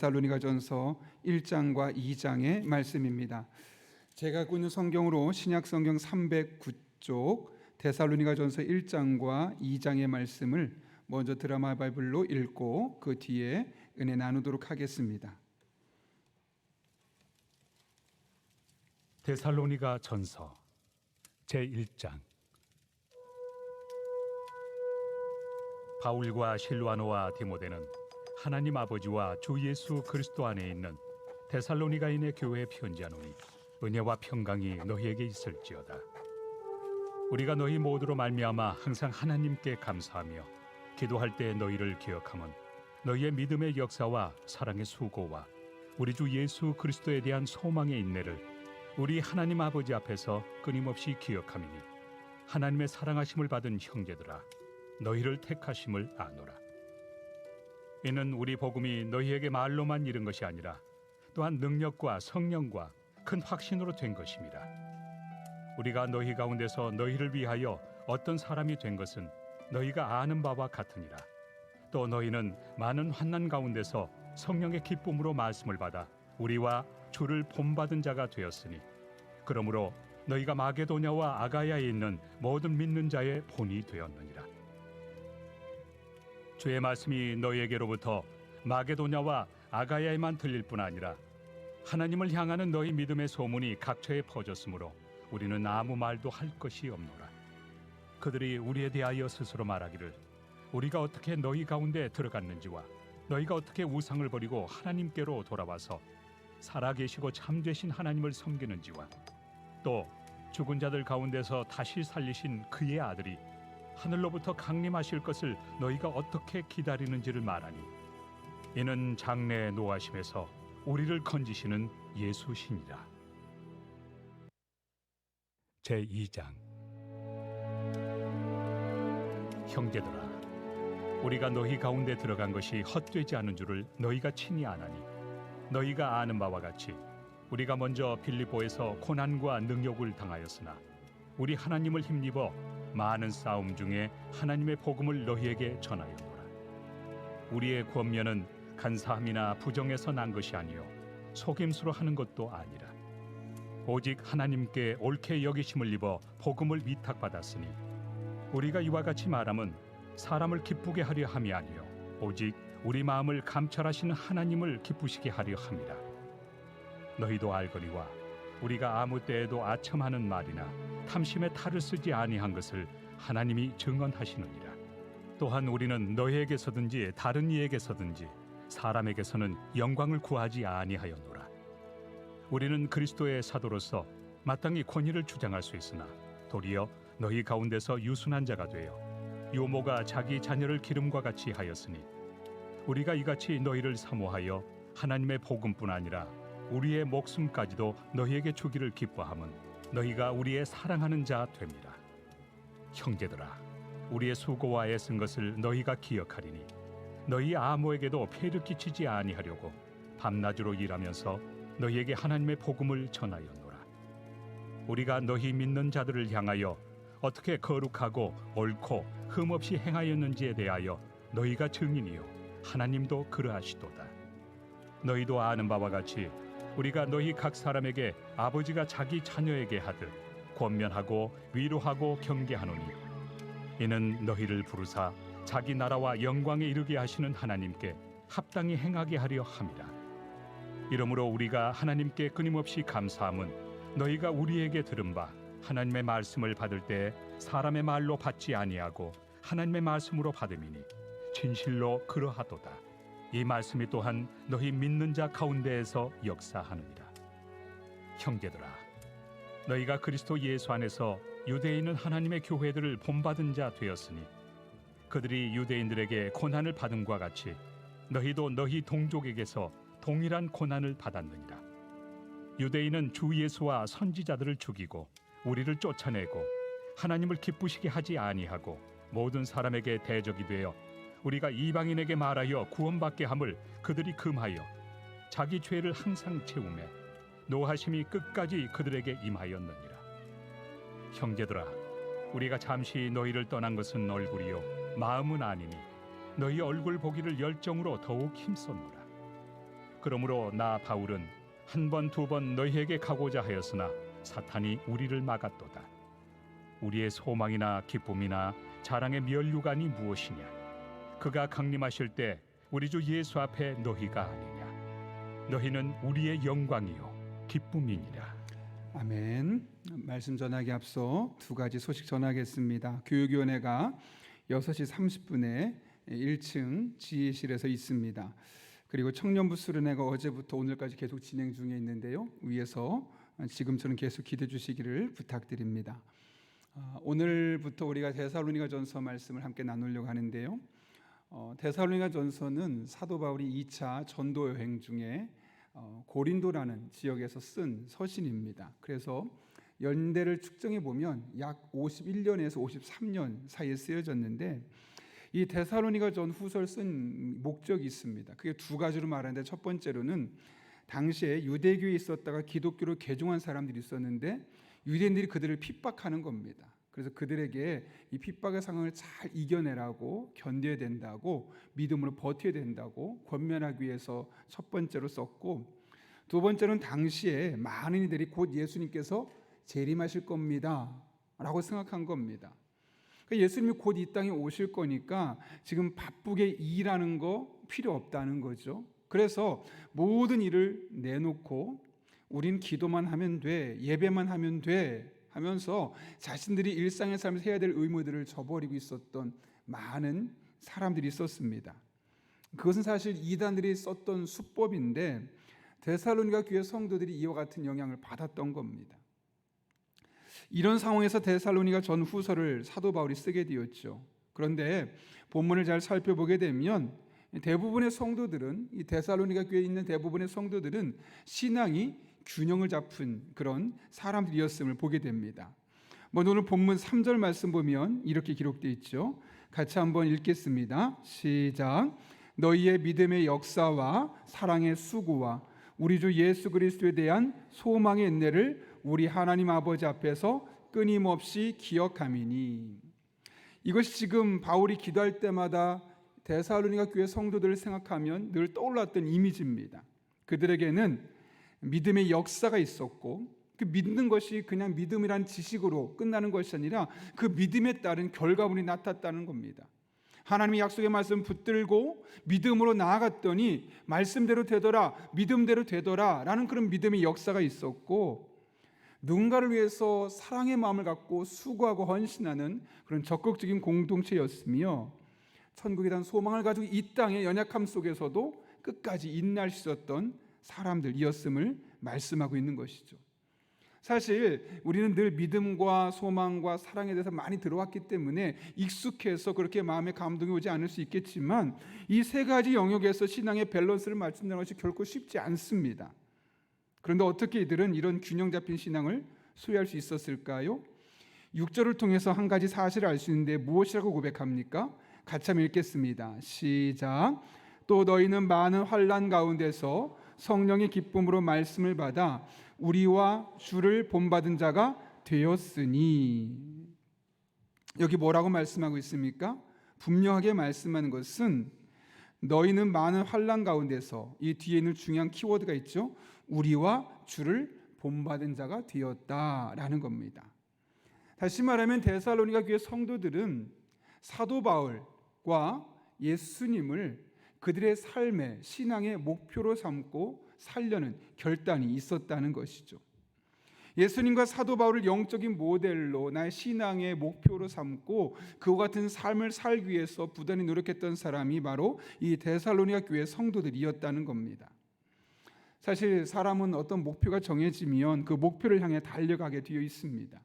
데살로니가전서 1장과 2장의 말씀입니다. 제가 갖고 있는 성경으로 신약 성경 309쪽 데살로니가전서 1장과 2장의 말씀을 먼저 드라마 바이블로 읽고 그 뒤에 은혜 나누도록 하겠습니다. 데살로니가 전서 제1장. 바울과 실와노와 디모데는 하나님 아버지와 주 예수 그리스도 안에 있는 데살로니가인의 교회에 편지하노니 은혜와 평강이 너희에게 있을지어다. 우리가 너희 모두로 말미암아 항상 하나님께 감사하며 기도할 때 너희를 기억함은 너희의 믿음의 역사와 사랑의 수고와 우리 주 예수 그리스도에 대한 소망의 인내를 우리 하나님 아버지 앞에서 끊임없이 기억함이니 하나님의 사랑하심을 받은 형제들아 너희를 택하심을 아노라. 이는 우리 복음이 너희에게 말로만 이른 것이 아니라 또한 능력과 성령과 큰 확신으로 된 것임이라. 우리가 너희 가운데서 너희를 위하여 어떤 사람이 된 것은 너희가 아는 바와 같으니라. 또 너희는 많은 환난 가운데서 성령의 기쁨으로 말씀을 받아 우리와 주를 본받은 자가 되었으니 그러므로 너희가 마게도냐와 아가야에 있는 모든 믿는 자의 본이 되었느니라. 주의 말씀이 너희에게로부터 마게도냐와 아가야에만 들릴 뿐 아니라 하나님을 향하는 너희 믿음의 소문이 각처에 퍼졌으므로 우리는 아무 말도 할 것이 없노라. 그들이 우리에 대하여 스스로 말하기를 우리가 어떻게 너희 가운데 들어갔는지와 너희가 어떻게 우상을 버리고 하나님께로 돌아와서 살아계시고 참되신 하나님을 섬기는지와 또 죽은 자들 가운데서 다시 살리신 그의 아들이 하늘로부터 강림하실 것을 너희가 어떻게 기다리는지를 말하니 이는 장래의 노하심에서 우리를 건지시는 예수시니라. 제2장. 형제들아, 우리가 너희 가운데 들어간 것이 헛되지 않은 줄을 너희가 친히 아나니 너희가 아는 바와 같이 우리가 먼저 빌립보에서 고난과 능욕을 당하였으나 우리 하나님을 힘입어 많은 싸움 중에 하나님의 복음을 너희에게 전하였노라. 우리의 권면은 간사함이나 부정에서 난 것이 아니요 속임수로 하는 것도 아니라 오직 하나님께 옳게 여기심을 입어 복음을 위탁받았으니 우리가 이와 같이 말함은 사람을 기쁘게 하려 함이 아니요 오직 우리 마음을 감찰하시는 하나님을 기쁘시게 하려 함이라. 너희도 알거니와 우리가 아무 때에도 아첨하는 말이나 탐심에 탈을 쓰지 아니한 것을 하나님이 증언하시느니라. 또한 우리는 너희에게서든지 다른 이에게서든지 사람에게서는 영광을 구하지 아니하였노라. 우리는 그리스도의 사도로서 마땅히 권위를 주장할 수 있으나 도리어 너희 가운데서 유순한 자가 되어 요모가 자기 자녀를 기름과 같이 하였으니 우리가 이같이 너희를 사모하여 하나님의 복음뿐 아니라 우리의 목숨까지도 너희에게 주기를 기뻐함은 너희가 우리의 사랑하는 자 됩니다. 형제들아, 우리의 수고와 애쓴 것을 너희가 기억하리니 너희 아무에게도 폐를 끼치지 아니하려고 밤낮으로 일하면서 너희에게 하나님의 복음을 전하였노라. 우리가 너희 믿는 자들을 향하여 어떻게 거룩하고 옳고 흠없이 행하였는지에 대하여 너희가 증인이요 하나님도 그러하시도다. 너희도 아는 바와 같이 우리가 너희 각 사람에게 아버지가 자기 자녀에게 하듯 권면하고 위로하고 경계하노니 이는 너희를 부르사 자기 나라와 영광에 이르게 하시는 하나님께 합당히 행하게 하려 함이라. 이러므로 우리가 하나님께 끊임없이 감사함은 너희가 우리에게 들은 바 하나님의 말씀을 받을 때 사람의 말로 받지 아니하고 하나님의 말씀으로 받음이니 진실로 그러하도다. 이 말씀이 또한 너희 믿는 자 가운데에서 역사하느니라. 형제들아, 너희가 그리스도 예수 안에서 유대인은 하나님의 교회들을 본받은 자 되었으니 그들이 유대인들에게 고난을 받음과 같이 너희도 너희 동족에게서 동일한 고난을 받았느니라. 유대인은 주 예수와 선지자들을 죽이고 우리를 쫓아내고 하나님을 기쁘시게 하지 아니하고 모든 사람에게 대적이 되어 우리가 이방인에게 말하여 구원받게 함을 그들이 금하여 자기 죄를 항상 채우매 노하심이 끝까지 그들에게 임하였느니라. 형제들아, 우리가 잠시 너희를 떠난 것은 얼굴이요 마음은 아니니 너희 얼굴 보기를 열정으로 더욱 힘썼노라. 그러므로 나 바울은 한 번 두 번 너희에게 가고자 하였으나 사탄이 우리를 막았도다. 우리의 소망이나 기쁨이나 자랑의 면류관이 무엇이냐? 그가 강림하실 때 우리 주 예수 앞에 너희가 아니냐? 너희는 우리의 영광이요 기쁨이니라. 아멘. 말씀 전하기 앞서 두 가지 소식 전하겠습니다. 교육위원회가 6시 30분에 1층 지휘실에서 있습니다. 그리고 청년부 수련회가 어제부터 오늘까지 계속 진행 중에 있는데요. 위에서 지금처럼 계속 기도해 주시기를 부탁드립니다. 오늘부터 우리가 데살로니가전서 말씀을 함께 나누려고 하는데요. 데살로니가전서는 사도 바울이 2차 전도 여행 중에 고린도라는 지역에서 쓴 서신입니다. 그래서 연대를 측정해 보면 약 51년에서 53년 사이에 쓰여졌는데, 이 데살로니가전 후서를 쓴 목적이 있습니다. 그게 두 가지로 말하는데, 첫 번째로는 당시에 유대교에 있었다가 기독교로 개종한 사람들이 있었는데 유대인들이 그들을 핍박하는 겁니다. 그래서 그들에게 이 핍박의 상황을 잘 이겨내라고, 견뎌야 된다고, 믿음으로 버텨야 된다고 권면하기 위해서 첫 번째로 썼고, 두 번째로는 당시에 많은 이들이 곧 예수님께서 재림하실 겁니다 라고 생각한 겁니다. 예수님이 곧 이 땅에 오실 거니까 지금 바쁘게 일하는 거 필요 없다는 거죠. 그래서 모든 일을 내놓고 우린 기도만 하면 돼, 예배만 하면 돼 하면서 자신들이 일상의 삶에서 해야 될 의무들을 저버리고 있었던 많은 사람들이 있었습니다. 그것은 사실 이단들이 썼던 수법인데 데살로니가 교회 성도들이 이와 같은 영향을 받았던 겁니다. 이런 상황에서 데살로니가 전 후서를 사도 바울이 쓰게 되었죠. 그런데 본문을 잘 살펴보게 되면 대부분의 성도들은, 이 데살로니가 교회에 있는 대부분의 성도들은 신앙이 균형을 잡은 그런 사람들이었음을 보게 됩니다. 오늘 본문 3절 말씀 보면 이렇게 기록되어 있죠. 같이 한번 읽겠습니다. 시작. 너희의 믿음의 역사와 사랑의 수고와 우리 주 예수 그리스도에 대한 소망의 은혜를 우리 하나님 아버지 앞에서 끊임없이 기억함이니. 이것이 지금 바울이 기도할 때마다 데살로니가 교회 성도들을 생각하면 늘 떠올랐던 이미지입니다. 그들에게는 믿음의 역사가 있었고, 그 믿는 것이 그냥 믿음이란 지식으로 끝나는 것이 아니라 그 믿음에 따른 결과물이 나타났다는 겁니다. 하나님의 약속의 말씀 붙들고 믿음으로 나아갔더니 말씀대로 되더라, 믿음대로 되더라 라는 그런 믿음의 역사가 있었고, 누군가를 위해서 사랑의 마음을 갖고 수고하고 헌신하는 그런 적극적인 공동체였으며, 천국에 대한 소망을 가지고 이 땅의 연약함 속에서도 끝까지 인내할 수 있었던 사람들이었음을 말씀하고 있는 것이죠. 사실 우리는 늘 믿음과 소망과 사랑에 대해서 많이 들어왔기 때문에 익숙해서 그렇게 마음에 감동이 오지 않을 수 있겠지만, 이 세 가지 영역에서 신앙의 밸런스를 맞춘다는 것이 결코 쉽지 않습니다. 그런데 어떻게 이들은 이런 균형 잡힌 신앙을 소유할 수 있었을까요? 6절을 통해서 한 가지 사실을 알 수 있는데 무엇이라고 고백합니까? 같이 한번 읽겠습니다. 시작. 또 너희는 많은 환난 가운데서 성령의 기쁨으로 말씀을 받아 우리와 주를 본받은 자가 되었으니. 여기 뭐라고 말씀하고 있습니까? 분명하게 말씀하는 것은 너희는 많은 환난 가운데서, 이 뒤에 있는 중요한 키워드가 있죠. 우리와 주를 본받은 자가 되었다라는 겁니다. 다시 말하면 데살로니가 교회 성도들은 사도 바울과 예수님을 그들의 삶의 신앙의 목표로 삼고 살려는 결단이 있었다는 것이죠. 예수님과 사도 바울을 영적인 모델로 나의 신앙의 목표로 삼고 그와 같은 삶을 살기 위해서 부단히 노력했던 사람이 바로 이 데살로니가 교회 성도들이었다는 겁니다. 사실 사람은 어떤 목표가 정해지면 그 목표를 향해 달려가게 되어 있습니다.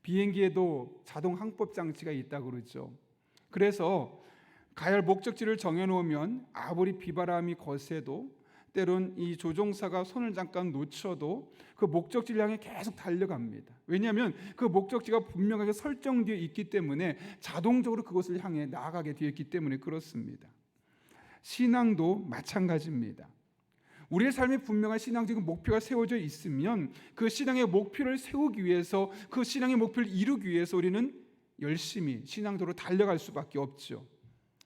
비행기에도 자동 항법 장치가 있다고 그러죠. 그래서 가야 할 목적지를 정해놓으면 아무리 비바람이 거세도, 때론 이 조종사가 손을 잠깐 놓쳐도 그 목적지를 향해 계속 달려갑니다. 왜냐하면 그 목적지가 분명하게 설정되어 있기 때문에 자동적으로 그것을 향해 나아가게 되어 있기 때문에 그렇습니다. 신앙도 마찬가지입니다. 우리의 삶에 분명한 신앙적인 목표가 세워져 있으면 그 신앙의 목표를 세우기 위해서, 그 신앙의 목표를 이루기 위해서 우리는 열심히 신앙도로 달려갈 수밖에 없죠.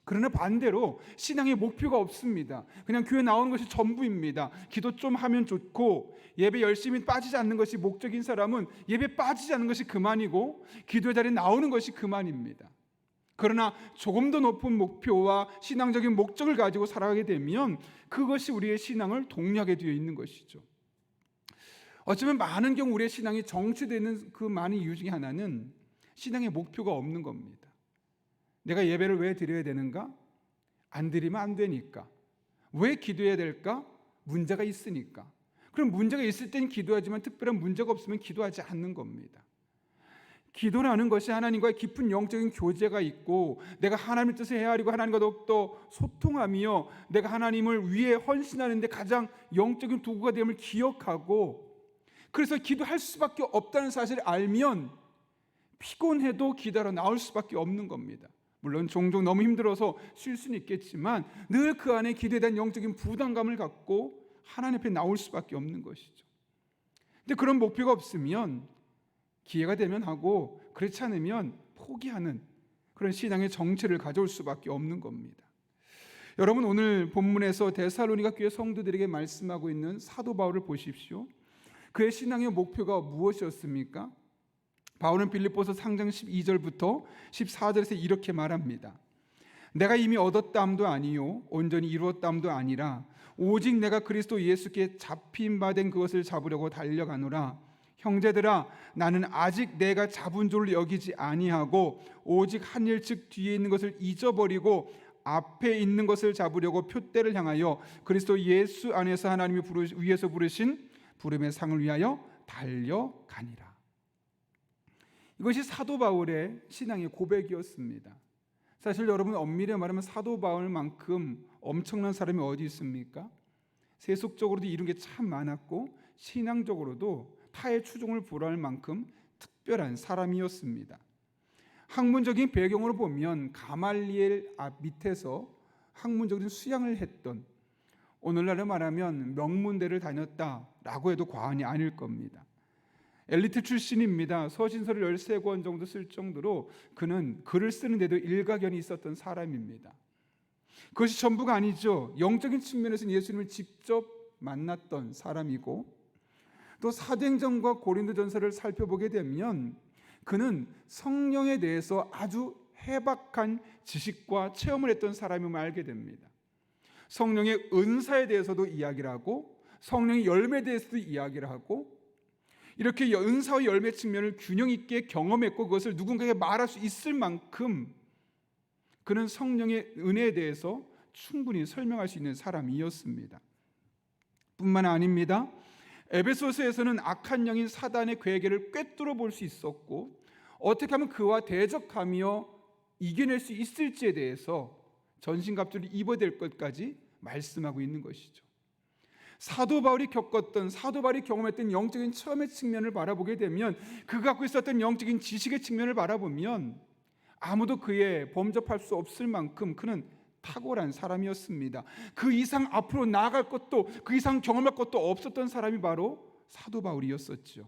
그러나 반대로 신앙의 목표가 없습니다. 그냥 교회 나오는 것이 전부입니다. 기도 좀 하면 좋고 예배 열심히 빠지지 않는 것이 목적인 사람은 예배 빠지지 않는 것이 그만이고 기도의 자리에 나오는 것이 그만입니다. 그러나 조금 더 높은 목표와 신앙적인 목적을 가지고 살아가게 되면 그것이 우리의 신앙을 독려하게 되어 있는 것이죠. 어쩌면 많은 경우 우리의 신앙이 정체되는 그 많은 이유 중에 하나는 신앙의 목표가 없는 겁니다. 내가 예배를 왜 드려야 되는가? 안 드리면 안 되니까. 왜 기도해야 될까? 문제가 있으니까. 그럼 문제가 있을 때는 기도하지만 특별한 문제가 없으면 기도하지 않는 겁니다. 기도라는 것이 하나님과의 깊은 영적인 교제가 있고 내가 하나님의 뜻을 헤아리고 하나님과 더욱더 소통하며 내가 하나님을 위해 헌신하는 데 가장 영적인 도구가 됨을 기억하고 그래서 기도할 수밖에 없다는 사실을 알면 피곤해도 기도하러 나올 수밖에 없는 겁니다. 물론 종종 너무 힘들어서 쉴 수는 있겠지만 늘 그 안에 기도에 대한 영적인 부담감을 갖고 하나님 앞에 나올 수밖에 없는 것이죠. 근데 그런 목표가 없으면 기회가 되면 하고 그렇지 않으면 포기하는 그런 신앙의 정체를 가져올 수밖에 없는 겁니다. 여러분 오늘 본문에서 데살로니가 교회 성도들에게 말씀하고 있는 사도 바울을 보십시오. 그의 신앙의 목표가 무엇이었습니까? 바울은 빌립보서 3장 12절부터 14절에서 이렇게 말합니다. 내가 이미 얻었다함도 아니요 온전히 이루었다함도 아니라 오직 내가 그리스도 예수께 잡힌 바 된 그것을 잡으려고 달려가노라. 형제들아 나는 아직 내가 잡은 줄 여기지 아니하고 오직 한 일 즉 뒤에 있는 것을 잊어버리고 앞에 있는 것을 잡으려고 표대를 향하여 그리스도 예수 안에서 하나님이 위에서 부르신 부름의 상을 위하여 달려가니라. 이것이 사도 바울의 신앙의 고백이었습니다. 사실 여러분 엄밀히 말하면 사도 바울만큼 엄청난 사람이 어디 있습니까? 세속적으로도 이룬 게 참 많았고 신앙적으로도 타의 추종을 불허할 만큼 특별한 사람이었습니다. 학문적인 배경으로 보면 가말리엘 앞 밑에서 학문적인 수양을 했던, 오늘날로 말하면 명문대를 다녔다라고 해도 과언이 아닐 겁니다. 엘리트 출신입니다. 서신서를 13권 정도 쓸 정도로 그는 글을 쓰는 데도 일가견이 있었던 사람입니다. 그것이 전부가 아니죠. 영적인 측면에서는 예수님을 직접 만났던 사람이고 또 사도행전과 고린도전서를 살펴보게 되면 그는 성령에 대해서 아주 해박한 지식과 체험을 했던 사람임을 알게 됩니다. 성령의 은사에 대해서도 이야기를 하고 성령의 열매에 대해서도 이야기를 하고 이렇게 은사와 열매 측면을 균형 있게 경험했고 그것을 누군가에게 말할 수 있을 만큼 그는 성령의 은혜에 대해서 충분히 설명할 수 있는 사람이었습니다. 뿐만 아닙니다. 에베소서에서는 악한 영인 사단의 괴계를 꿰뚫어 볼 수 있었고 어떻게 하면 그와 대적하며 이겨낼 수 있을지에 대해서 전신갑주를 입어야 될 것까지 말씀하고 있는 것이죠. 사도 바울이 겪었던, 사도 바울이 경험했던 영적인 체험의 측면을 바라보게 되면 그가 갖고 있었던 영적인 지식의 측면을 바라보면 아무도 그에 범접할 수 없을 만큼 그는 탁월한 사람이었습니다. 그 이상 앞으로 나아갈 것도 그 이상 경험할 것도 없었던 사람이 바로 사도 바울이었었죠.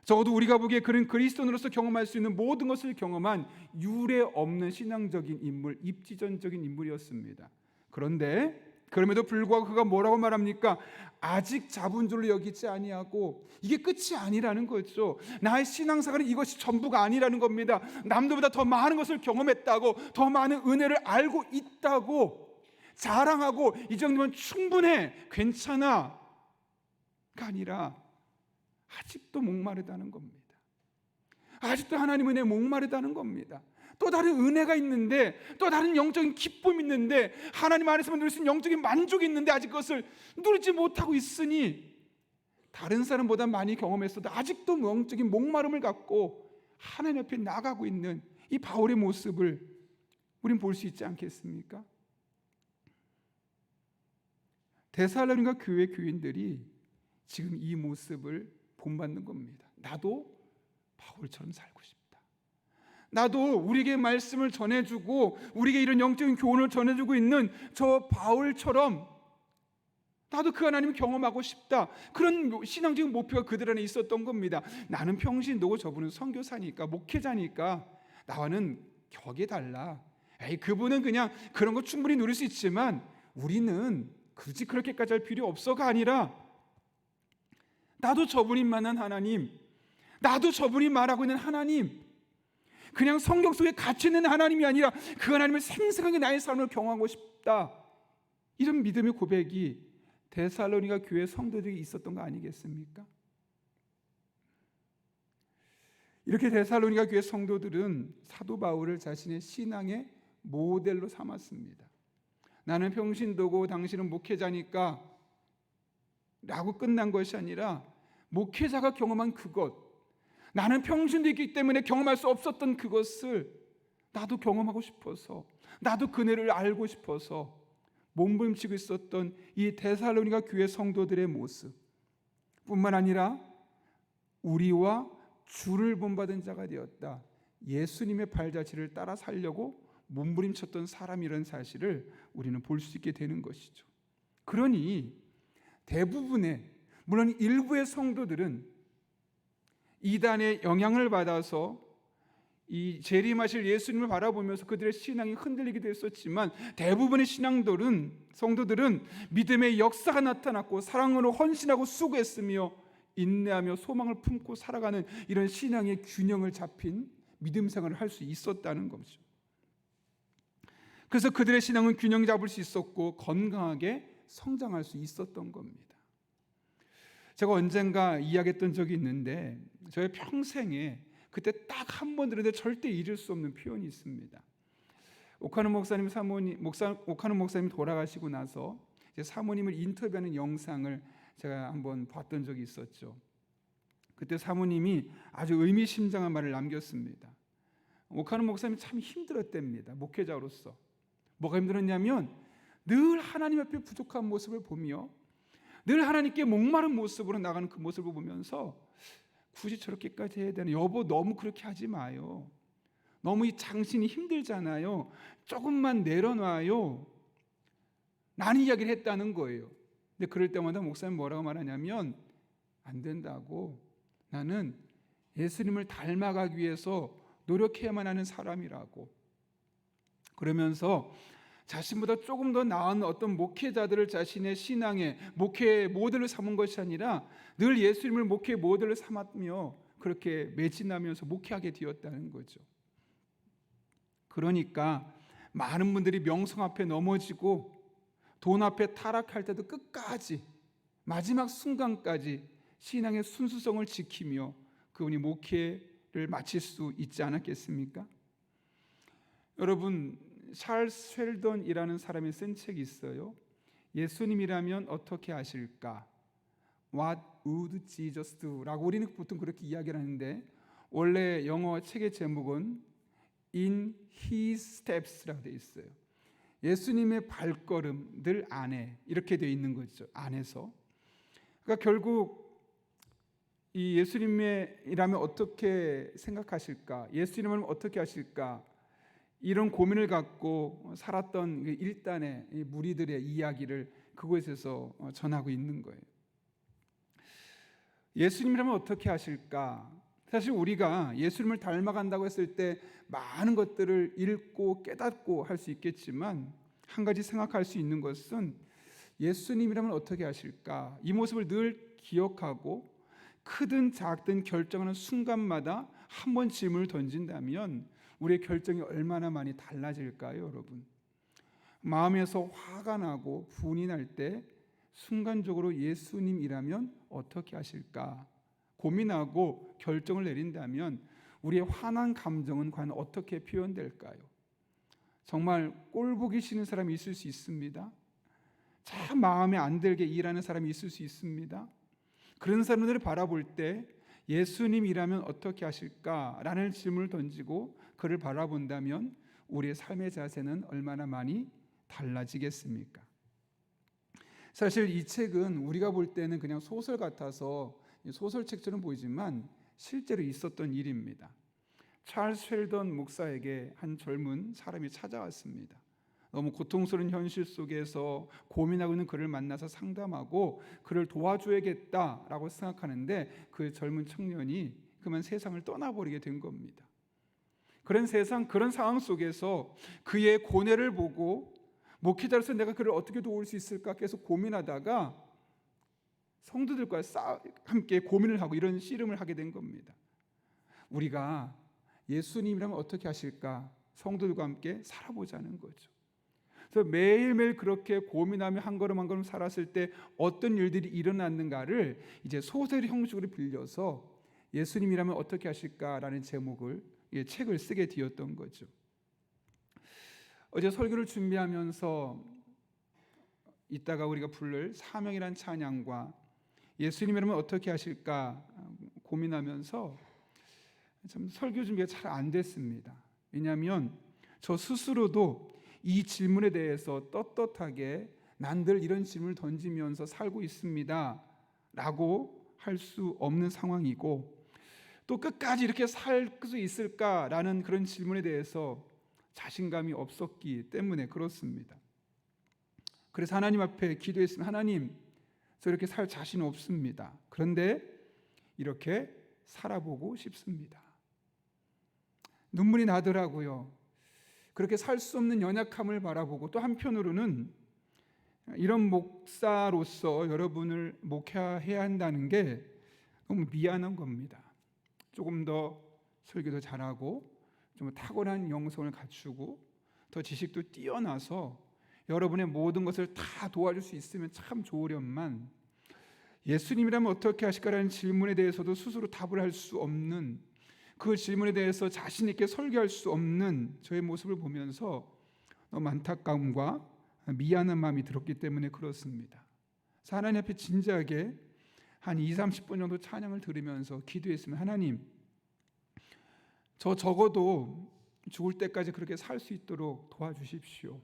적어도 우리가 보기에 그는 그리스도인으로서 경험할 수 있는 모든 것을 경험한 유례 없는 신앙적인 인물, 입지전적인 인물이었습니다. 그런데 그럼에도 불구하고 그가 뭐라고 말합니까? 아직 잡은 줄로 여기지 아니하고, 이게 끝이 아니라는 거죠. 나의 신앙생활은 이것이 전부가 아니라는 겁니다. 남들보다 더 많은 것을 경험했다고, 더 많은 은혜를 알고 있다고 자랑하고 이 정도면 충분해, 괜찮아 가 아니라 아직도 목마르다는 겁니다. 아직도 하나님 은혜에 목마르다는 겁니다. 또 다른 은혜가 있는데, 또 다른 영적인 기쁨이 있는데, 하나님 안에서만 누릴 수 있는 영적인 만족이 있는데 아직 그것을 누리지 못하고 있으니 다른 사람보다 많이 경험했어도 아직도 영적인 목마름을 갖고 하나님 앞에 나가고 있는 이 바울의 모습을 우린 볼 수 있지 않겠습니까? 데살로니가 교회 교인들이 지금 이 모습을 본받는 겁니다. 나도 바울처럼 살고 싶다. 나도 우리에게 말씀을 전해주고 우리에게 이런 영적인 교훈을 전해주고 있는 저 바울처럼 나도 그 하나님을 경험하고 싶다. 그런 신앙적인 목표가 그들 안에 있었던 겁니다. 나는 평신도고 저분은 선교사니까 목회자니까 나와는 격이 달라. 에이, 그분은 그냥 그런 거 충분히 누릴 수 있지만 우리는 굳이 그렇게까지 할 필요 없어가 아니라, 나도 저분이 만난 하나님, 나도 저분이 말하고 있는 하나님, 그냥 성경 속에 갇혀 있는 하나님이 아니라 그 하나님을 생생하게 나의 삶으로 경험하고 싶다, 이런 믿음의 고백이 데살로니가 교회 성도들에게 있었던 거 아니겠습니까? 이렇게 데살로니가 교회 성도들은 사도 바울을 자신의 신앙의 모델로 삼았습니다. 나는 평신도고 당신은 목회자니까 라고 끝난 것이 아니라, 목회자가 경험한 그것, 나는 평신도 있기 때문에 경험할 수 없었던 그것을 나도 경험하고 싶어서, 나도 그네를 알고 싶어서 몸부림치고 있었던 이 데살로니가 교회 성도들의 모습 뿐만 아니라, 우리와 주를 본받은 자가 되었다, 예수님의 발자취를 따라 살려고 몸부림쳤던 사람이라는 사실을 우리는 볼 수 있게 되는 것이죠. 그러니 대부분의, 물론 일부의 성도들은 이단의 영향을 받아서 이 재림하실 예수님을 바라보면서 그들의 신앙이 흔들리기도 했었지만, 대부분의 성도들은 믿음의 역사가 나타났고 사랑으로 헌신하고 수고했으며 인내하며 소망을 품고 살아가는 이런 신앙의 균형을 잡힌 믿음 생활을 할 수 있었다는 거죠. 그래서 그들의 신앙은 균형 잡을 수 있었고 건강하게 성장할 수 있었던 겁니다. 제가 언젠가 이야기했던 적이 있는데, 저의 평생에 그때 딱 한 번 들었는데 절대 잊을 수 없는 표현이 있습니다. 오카노 목사님 돌아가시고 나서 이제 사모님을 인터뷰하는 영상을 제가 한번 봤던 적이 있었죠. 그때 사모님이 아주 의미심장한 말을 남겼습니다. 오카노 목사님이 참 힘들었답니다. 목회자로서. 뭐가 힘들었냐면, 늘 하나님 앞에 부족한 모습을 보며 늘 하나님께 목마른 모습으로 나가는 그 모습을 보면서, 굳이 저렇게까지 해야 되나, 여보 너무 그렇게 하지 마요, 너무 이 장신이 힘들잖아요, 조금만 내려놔요, 라는 이야기를 했다는 거예요. 근데 그럴 때마다 목사님 뭐라고 말하냐면, 안 된다고, 나는 예수님을 닮아가기 위해서 노력해야만 하는 사람이라고. 그러면서 자신보다 조금 더 나은 어떤 목회자들을 자신의 신앙의 목회 모델로 삼은 것이 아니라, 늘 예수님을 목회 모델로 삼았며 그렇게 매진하면서 목회하게 되었다는 거죠. 그러니까 많은 분들이 명성 앞에 넘어지고 돈 앞에 타락할 때도 끝까지, 마지막 순간까지 신앙의 순수성을 지키며 그분이 목회를 마칠 수 있지 않았겠습니까? 여러분, 찰스 쉘던이라는 사람이 쓴 책이 있어요. 예수님이라면 어떻게 하실까? What would Jesus do? 라고 우리는 보통 그렇게 이야기를 하는데, 원래 영어 책의 제목은 In His Steps라고 되어 있어요. 예수님의 발걸음들 안에, 이렇게 되어 있는 거죠. 안에서. 그러니까 결국 이 예수님이라면 어떻게 생각하실까? 예수님은 어떻게 하실까? 이런 고민을 갖고 살았던 일단의 무리들의 이야기를 그곳에서 전하고 있는 거예요. 예수님이라면 어떻게 하실까? 사실 우리가 예수님을 닮아간다고 했을 때 많은 것들을 읽고 깨닫고 할 수 있겠지만, 한 가지 생각할 수 있는 것은, 예수님이라면 어떻게 하실까? 이 모습을 늘 기억하고 크든 작든 결정하는 순간마다 한 번 질문을 던진다면 우리의 결정이 얼마나 많이 달라질까요, 여러분? 마음에서 화가 나고 분이 날 때 순간적으로 예수님이라면 어떻게 하실까 고민하고 결정을 내린다면, 우리의 화난 감정은 과연 어떻게 표현될까요? 정말 꼴보기 싫은 사람이 있을 수 있습니다. 참 마음에 안 들게 일하는 사람이 있을 수 있습니다. 그런 사람들을 바라볼 때 예수님이라면 어떻게 하실까라는 질문을 던지고 그를 바라본다면 우리의 삶의 자세는 얼마나 많이 달라지겠습니까? 사실 이 책은 우리가 볼 때는 그냥 소설 같아서 소설책처럼 보이지만 실제로 있었던 일입니다. 찰스 쉘던 목사에게 한 젊은 사람이 찾아왔습니다. 너무 고통스러운 현실 속에서 고민하고 있는 그를 만나서 상담하고 그를 도와줘야겠다라고 생각하는데, 그 젊은 청년이 그만 세상을 떠나버리게 된 겁니다. 그런 세상, 그런 상황 속에서 그의 고뇌를 보고 목회자로서 내가 그를 어떻게 도울 수 있을까 계속 고민하다가 성도들과 함께 고민을 하고 이런 씨름을 하게 된 겁니다. 우리가 예수님이라면 어떻게 하실까? 성도들과 함께 살아보자는 거죠. 그래서 매일매일 그렇게 고민하며 한 걸음 한 걸음 살았을 때 어떤 일들이 일어났는가를 이제 소설 형식으로 빌려서 예수님이라면 어떻게 하실까라는 제목을 책을 쓰게 되었던 거죠. 어제 설교를 준비하면서 이따가 우리가 부를 사명이란 찬양과 예수님이라면 어떻게 하실까 고민하면서 참 설교 준비가 잘 안 됐습니다. 왜냐하면 저 스스로도 이 질문에 대해서 떳떳하게 난들 이런 질문을 던지면서 살고 있습니다 라고 할 수 없는 상황이고, 또 끝까지 이렇게 살 수 있을까라는 그런 질문에 대해서 자신감이 없었기 때문에 그렇습니다. 그래서 하나님 앞에 기도했습니다. 하나님, 저 이렇게 살 자신 없습니다. 그런데 이렇게 살아보고 싶습니다. 눈물이 나더라고요. 그렇게 살 수 없는 연약함을 바라보고, 또 한편으로는 이런 목사로서 여러분을 목회해야 한다는 게 너무 미안한 겁니다. 조금 더 설교도 잘하고 좀 탁월한 영성을 갖추고 더 지식도 뛰어나서 여러분의 모든 것을 다 도와줄 수 있으면 참 좋으련만, 예수님이라면 어떻게 하실까라는 질문에 대해서도 스스로 답을 할 수 없는, 그 질문에 대해서 자신 있게 설교할 수 없는 저의 모습을 보면서 너무 안타까움과 미안한 마음이 들었기 때문에 그렇습니다. 그래서 하나님 앞에 진지하게 한 20-30분 정도 찬양을 들으면서 기도했으면, 하나님, 저 적어도 죽을 때까지 그렇게 살 수 있도록 도와주십시오.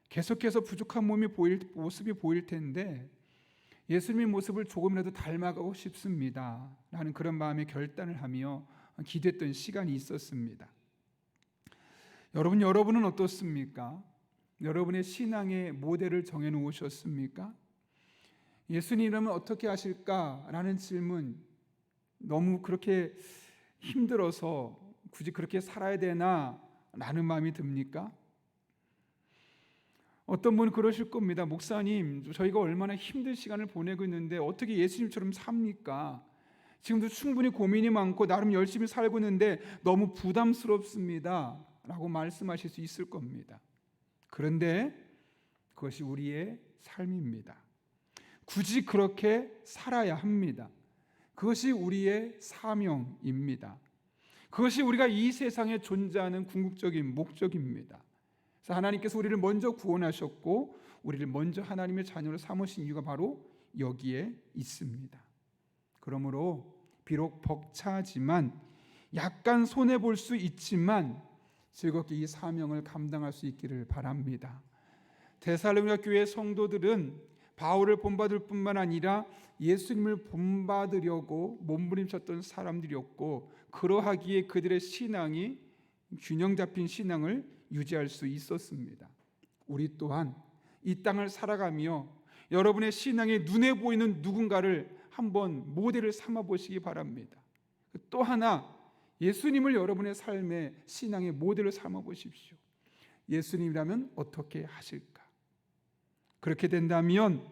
계속해서 부족한 모습이 보일 텐데 예수님의 모습을 조금이라도 닮아가고 싶습니다 라는 그런 마음의 결단을 하며 기도했던 시간이 있었습니다. 여러분은 어떻습니까? 여러분의 신앙의 모델을 정해놓으셨습니까? 예수님이라면 어떻게 하실까라는 질문, 너무 그렇게 힘들어서 굳이 그렇게 살아야 되나 라는 마음이 듭니까? 어떤 분은 그러실 겁니다. 목사님, 저희가 얼마나 힘든 시간을 보내고 있는데 어떻게 예수님처럼 삽니까? 지금도 충분히 고민이 많고 나름 열심히 살고 있는데 너무 부담스럽습니다 라고 말씀하실 수 있을 겁니다. 그런데 그것이 우리의 삶입니다. 굳이 그렇게 살아야 합니다. 그것이 우리의 사명입니다. 그것이 우리가 이 세상에 존재하는 궁극적인 목적입니다. 그래서 하나님께서 우리를 먼저 구원하셨고 우리를 먼저 하나님의 자녀로 삼으신 이유가 바로 여기에 있습니다. 그러므로 비록 벅차지만, 약간 손해볼 수 있지만 즐겁게 이 사명을 감당할 수 있기를 바랍니다. 데살로니가 교회 성도들은 바울을 본받을 뿐만 아니라 예수님을 본받으려고 몸부림쳤던 사람들이었고, 그러하기에 그들의 신앙이 균형 잡힌 신앙을 유지할 수 있었습니다. 우리 또한 이 땅을 살아가며 여러분의 신앙에 눈에 보이는 누군가를 한번 모델을 삼아 보시기 바랍니다. 또 하나, 예수님을 여러분의 삶의 신앙의 모델을 삼아 보십시오. 예수님이라면 어떻게 하실까? 그렇게 된다면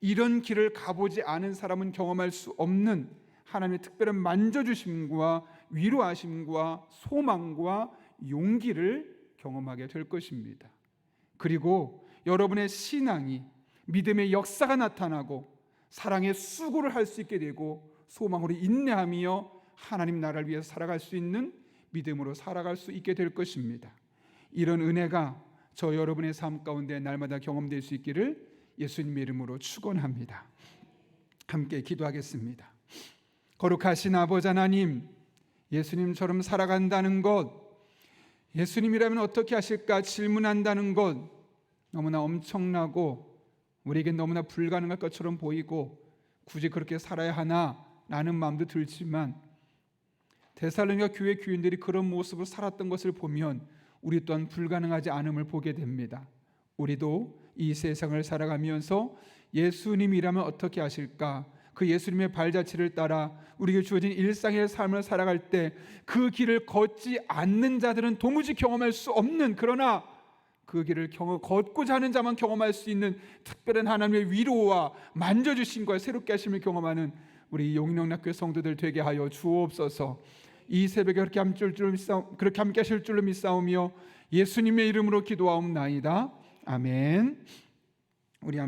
이런 길을 가보지 않은 사람은 경험할 수 없는 하나님의 특별한 만져주심과 위로하심과 소망과 용기를 경험하게 될 것입니다. 그리고 여러분의 신앙이 믿음의 역사가 나타나고 사랑의 수고를 할 수 있게 되고 소망으로 인내하며 하나님 나라를 위해서 살아갈 수 있는 믿음으로 살아갈 수 있게 될 것입니다. 이런 은혜가 저 여러분의 삶 가운데 날마다 경험될 수 있기를 예수님의 이름으로 축원합니다. 함께 기도하겠습니다. 거룩하신 아버지 하나님, 예수님처럼 살아간다는 것, 예수님이라면 어떻게 하실까 질문한다는 것, 너무나 엄청나고 우리에게 너무나 불가능할 것처럼 보이고 굳이 그렇게 살아야 하나 라는 마음도 들지만, 데살로니가 교회 교인들이 그런 모습으로 살았던 것을 보면 우리 또한 불가능하지 않음을 보게 됩니다. 우리도 이 세상을 살아가면서 예수님이라면 어떻게 하실까, 그 예수님의 발자취를 따라 우리에게 주어진 일상의 삶을 살아갈 때 그 길을 걷지 않는 자들은 도무지 경험할 수 없는, 그러나 그 길을 걷고자 하는 자만 경험할 수 있는 특별한 하나님의 위로와 만져주심과 새롭게 하심을 경험하는 우리 용인영락교회 성도들 되게 하여 주옵소서. 이 새벽에 그렇게 함께 하실 줄로 믿사오며 예수님의 이름으로 기도하옵나이다. 아멘. 우리